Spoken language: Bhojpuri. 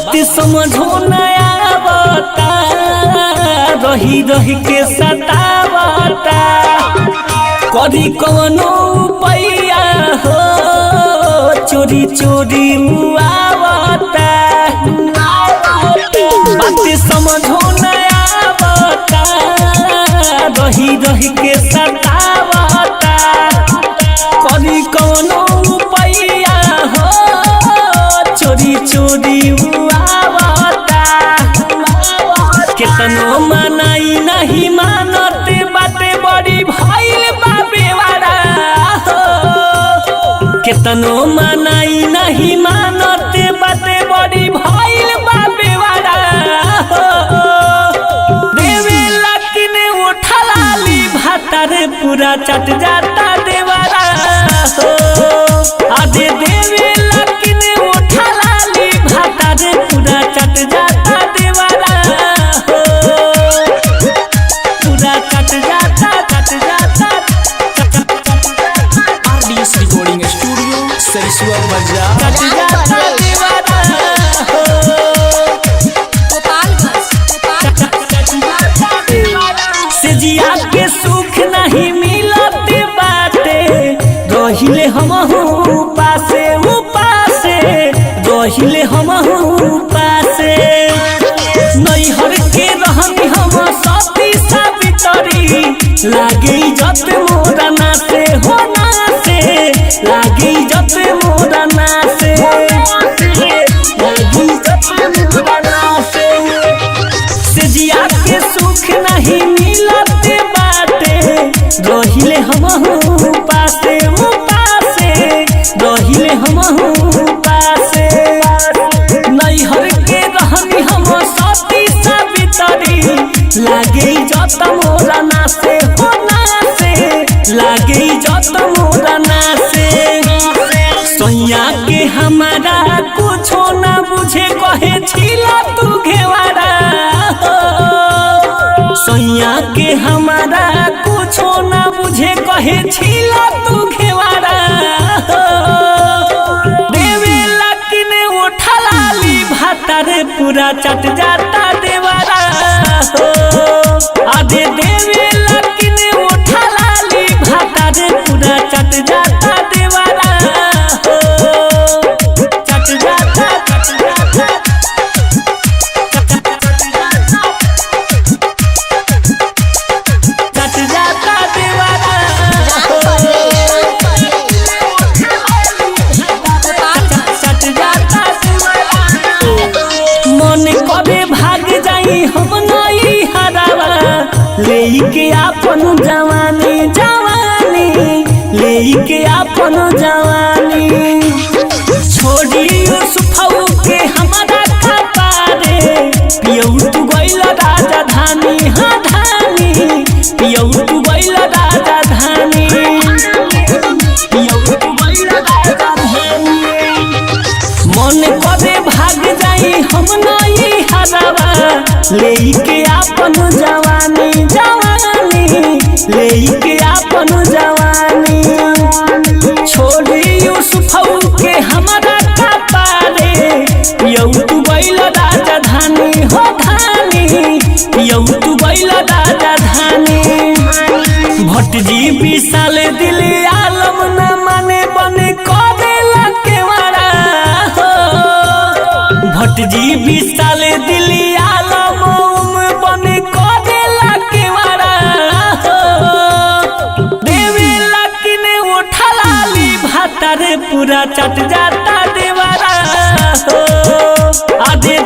बात समझो नया बता रही रही के सतावता करी कवनो पैया हो चोरी चोरी मुआवता बात समझो नया बता रही रही के सतावता करी कवनो पैया हो चोरी चोरी मुआवता केतनो मनाई नहीं मानते बाटे बड़ी भइल बाबे वाला हो केतनो मनाई नहीं मानते बाटे बड़ी भइल बाबे वाला हो देवे लकिन उठलाली भातारे पूरा चट जाता देवारा हो आधे देवे लकिन उठलाली भातारे पूरा चट जाता देवारा हो पूरा चट जाता RDS रिकॉर्डिंग स्टूडियो सरिसुआ बाजार चट जाता देवारा हो सेजिया के सुख नहीं मिलते बाटे रहिले हमहू पासे उपासे रहिले हमहू पासे नैहर के रहनी हम सती सावित्री लागे जत मोरा नासे हो नासे लागे जत मोरा नासे लागे जत मोरा नासे सेजिया के सुख नहीं मिलते बाटे रहिले हमहू पासे उपासे रहिले हमहू पासे नैहर के रहनी हम सती सावित्री लागे जत मोरा नासे हो नासे लागे जत मोरा नासे सैया के हमारा कुछो ना बुझे कहे छिला तू घेवारा हो सैया के हमारा कुछो ना बुझे कहे छिला तू घेवारा हो देवे लकिन उठलाली भातारे पूरा चट जाता देवारा हो आधे देवे लकिन उठलाली भातारे पूरा चट जाता देवारा हो चट जाता चट जाता देवारा हो चट जाता मन करे भाग जाई हम नई हरावा लेके आपन जवानी जवानी लेके आपन जवानी छोड़ी सुफाऊ के हमारा कपारे पियऊ तू गइल राजधानी हाँ धानी पियऊ तू गइल राजधानी पियऊ तू गइल राजधानी मन करे भाग जाई हम नई हरावा लेके आपन जवानी जवानी लेके आपन जवानी छोड़ी यूसुफऊ के हमारा कपारे पियऊ तू गइल राजधानी हो धानी पियऊ तू गइल राजधानी भटजी विशाल दिल आलम न माने बने करेला केवारा हो भटजी विशाल दिल आलम बने करेला केवारा हो देवे लकिन उठलाली भातारे पूरा चट जाता देवारा हो आधे